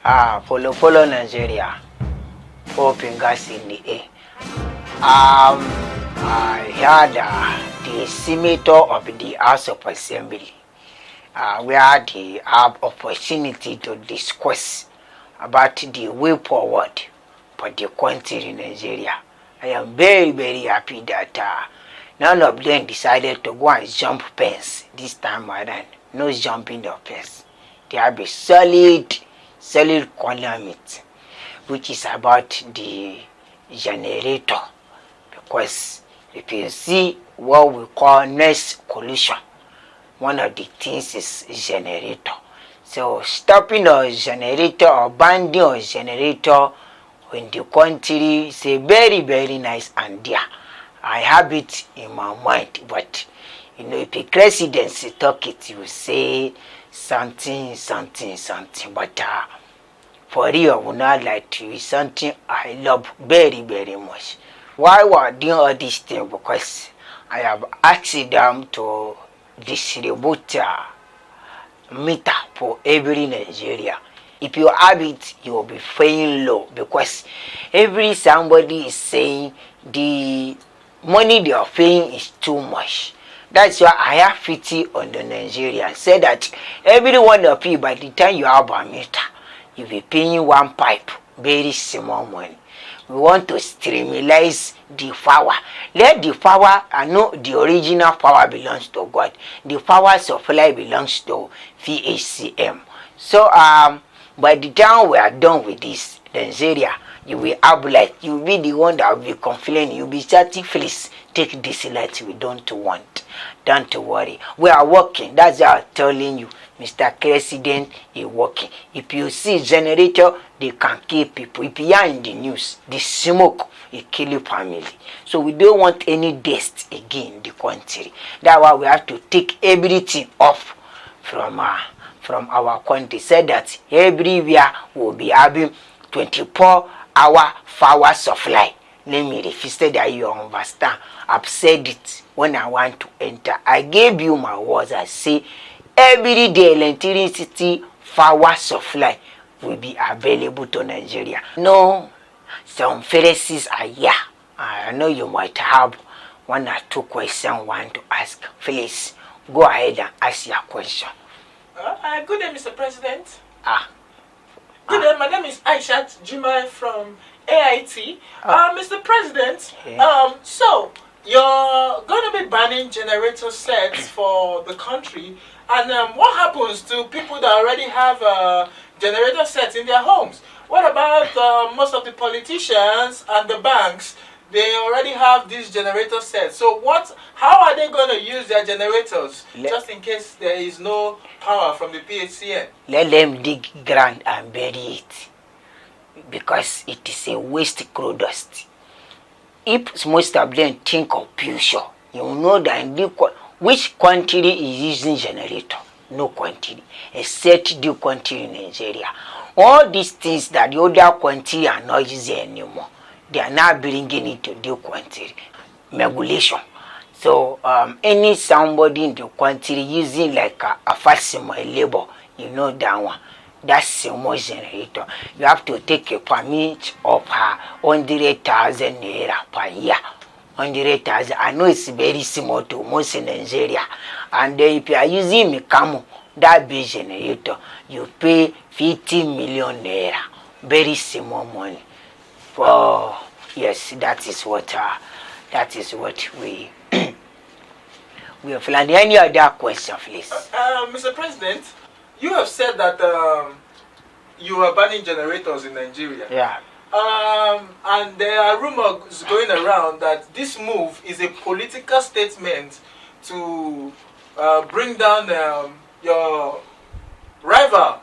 Follow Nigeria. Open gas in the air. I heard the senator of the House of Assembly, where they have opportunity to discuss about the way forward for the country in Nigeria. I am very, very happy that none of them decided to go and jump fence this time around. No jumping of fence. They have a solid climate, which is about the generator. Because if you see what we call noise pollution, one of the things is generator. So stopping a generator or banning a generator in the country is a very, very nice idea. I have it in my mind, but if the presidency talk it, you say something, but for real, I would not like to is something I love very, very much. Why we're doing all these things? Because I have asked them to distribute meter for every Nigeria. If you have it, you will be paying low, because every somebody is saying the money they are paying is too much. That's why I have 50 on the Nigerian. Say that every one of you, by the time you have a meter, you'll be paying one pipe, very small money. We want to streamline the power. Let the power, I know the original power belongs to God. The power supply belongs to VHCM. So by the time we are done with this, Nigeria, you will have light. You will be the one that will be complaining. You will be starting, please take this light we don't want. Don't worry. We are working. That's why I'm telling you, Mr. President is working. If you see generator, they can kill people. If you are in the news, the smoke will kill your family. So we don't want any deaths again in the country. That's why we have to take everything off from our country. Said that everywhere will be having 24-hour power supply. Let me refuse that you understand. I've said it when I want to enter. I gave you my words. I say every day electricity power supply will be available to Nigeria. No, some Pharisees are here. I know you might have one or two questions want to ask. Please go ahead and ask your question. Good day, Mr. President. Good day, my name is Aishat Jumai from AIT. Mr. President, so you're going to be banning generator sets for the country. And what happens to people that already have generator sets in their homes? What about most of the politicians and the banks? They already have these generator sets. So how are they going to use their generators just in case there is no power from the PHCN? Let them dig ground and bury it, because it is a waste product. If most of them think of future, you know that in which country is using generator? No country, except the country in Nigeria. All these things that the other country are not using anymore, they are now bringing it to the country. Regulation. So any somebody in the country using like a facsimile labor, you know that one. That's a more generator. You have to take a permit of 100,000 naira per year. 100,000. I know it's very small to most in Nigeria. And if you are using Mikamo, that big generator, you pay 50 million naira. Very small money. For yes, that is what we we have planned. Any other question, please? Mr. President, you have said that you are banning generators in Nigeria. Yeah. And there are rumors going around that this move is a political statement to bring down your rival,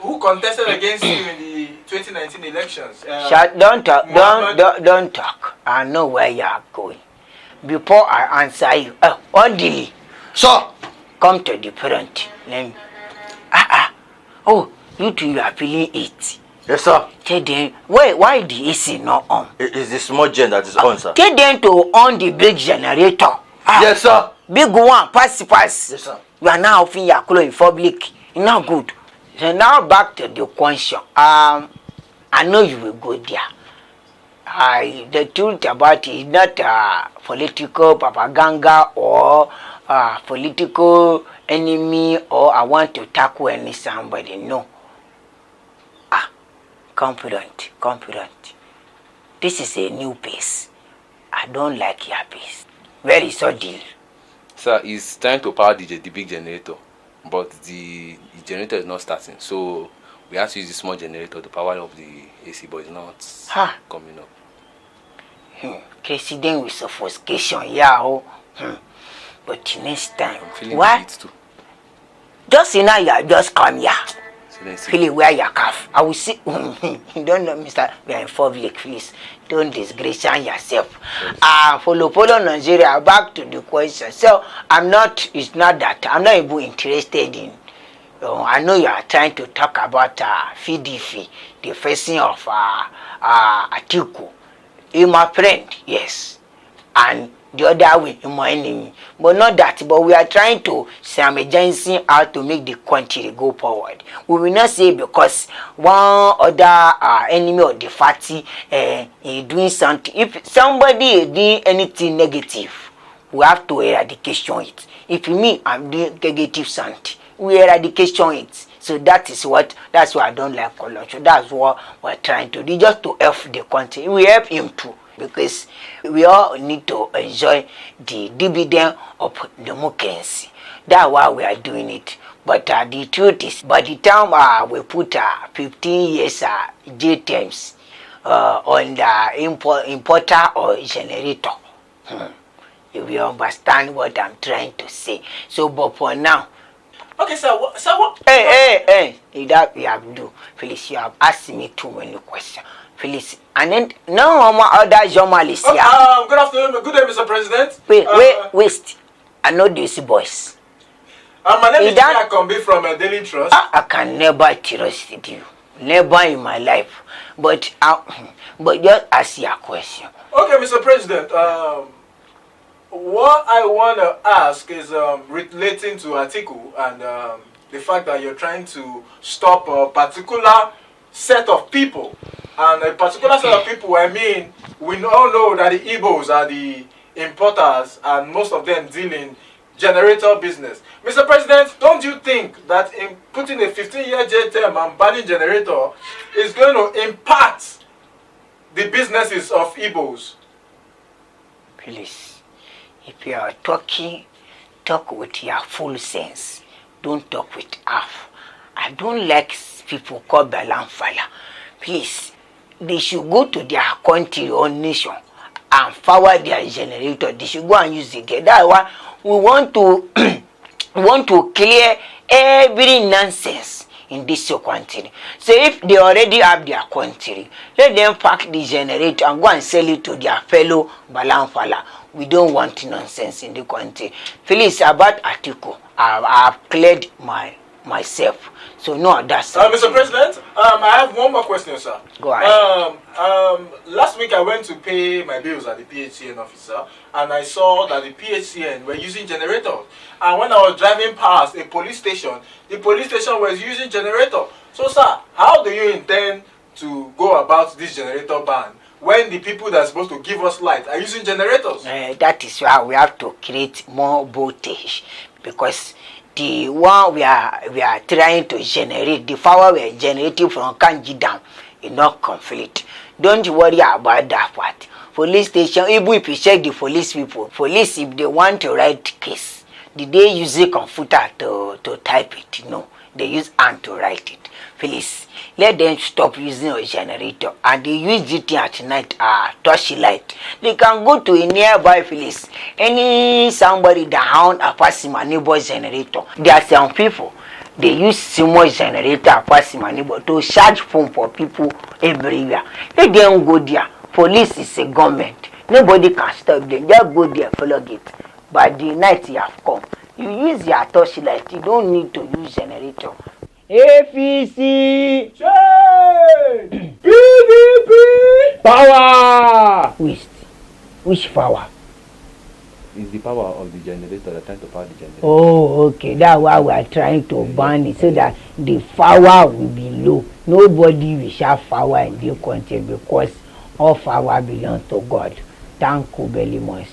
who contested against you in the 2019 elections. Don't talk. I know where you are going. Before I answer you, Ondili, sir, come to the front. Let me. Oh, you two, you are feeling it. Yes, sir. Tell them, why the AC not on? It is the small gen that is on, sir. Tell them to on the big generator. Yes, sir. Big one, pass. Yes, sir. You are now offering your clothes in public. It's not good. So now back to the question. I know you will go there. The truth about it is not political propaganda or political enemy or I want to tackle any somebody. No. Confident. This is a new pace. I don't like your pace. Where is your deal? Sir, it's trying to power the big generator, but the generator is not starting. So we have to use the small generator to power up the AC, but it's not coming up. President with sophistication, yeah. But next time, I'm feeling what? it too. Just now, you just come here. So Philly, wear your calf. I will see. You don't know, Mister. We are in public, please. Don't disgrace yourself. Follow Nigeria. Back to the question. So I'm not. It's not that I'm not even interested in. I know you are trying to talk about FDF, the facing of Atiku. He's my friend, yes, and the other way, my enemy. But not that. But we are trying to simultaneously out to make the country go forward. We will not say because one other enemy of the party is doing something. If somebody is doing anything negative, we have to eradication it. If me, I'm doing negative something, we eradication it. So that's why I don't like corruption. That's what we're trying to do, just to help the country. We help him too, because we all need to enjoy the dividend of democracy. That's why we are doing it. But the truth is, by the time we put 15 years J terms on the importer or generator, you will understand what I'm trying to say. So, but for now, okay, sir. What? Hey. That we have to do. Phyllis, you have asked me too many questions. Phyllis, and then no more other journalists here. Good afternoon. Good day, Mr. President. Wait. I know these boys. My name is Akombi from Daily Trust. I can never trust you. Never in my life. But just ask your question. Okay, Mr. President. What I want to ask is relating to Atiku and the fact that you're trying to stop a particular set of people. And a particular set of people, I mean, we all know that the Igbos are the importers and most of them deal in generator business. Mr. President, don't you think that in putting a 15-year J term and banning generator is going to impact the businesses of Igbos? Please. If you are talking, talk with your full sense. Don't talk with half. I don't like people called Balamfala. Please, they should go to their country or nation and forward their generator. They should go and use it there. That's why we want to clear every nonsense in this country. So if they already have their country, let them pack the generator and go and sell it to their fellow Balamfala. We don't want nonsense in the country. Please, about Atiku, I've cleared myself. So no, that's Mr. President, I have one more question, sir. Go ahead. Last week I went to pay my bills at the PHCN officer, and I saw that the PHCN were using generators. And when I was driving past a police station, the police station was using generator. So, sir, how do you intend to go about this generator ban when the people that are supposed to give us light are using generators? That is why we have to create more voltage, because the one we are trying to generate, the power we are generating from Kanji Dam is not complete. Don't worry about that part. Police station, even if you check the police people, police, if they want to write case, did they use a computer to type it? No, they use hand to write it. Please, let them stop using a generator and they use it at night, torchlight. They can go to a nearby place. Somebody that own a passing my neighbor's generator. There are some people, they use small generator passing my neighbor to charge phone for people everywhere. Let them go there. Police is a government. Nobody can stop them. Just go there, follow it. By the night you have come, you use your torchlight. You don't need to use generator. APC change! PDP power! Which power? It's the power of the generator. They're trying to power the generator. Oh, okay. That's why we are trying to ban it so that the power will be low. Nobody will have power in the country because all power belongs to God. Thank you very much.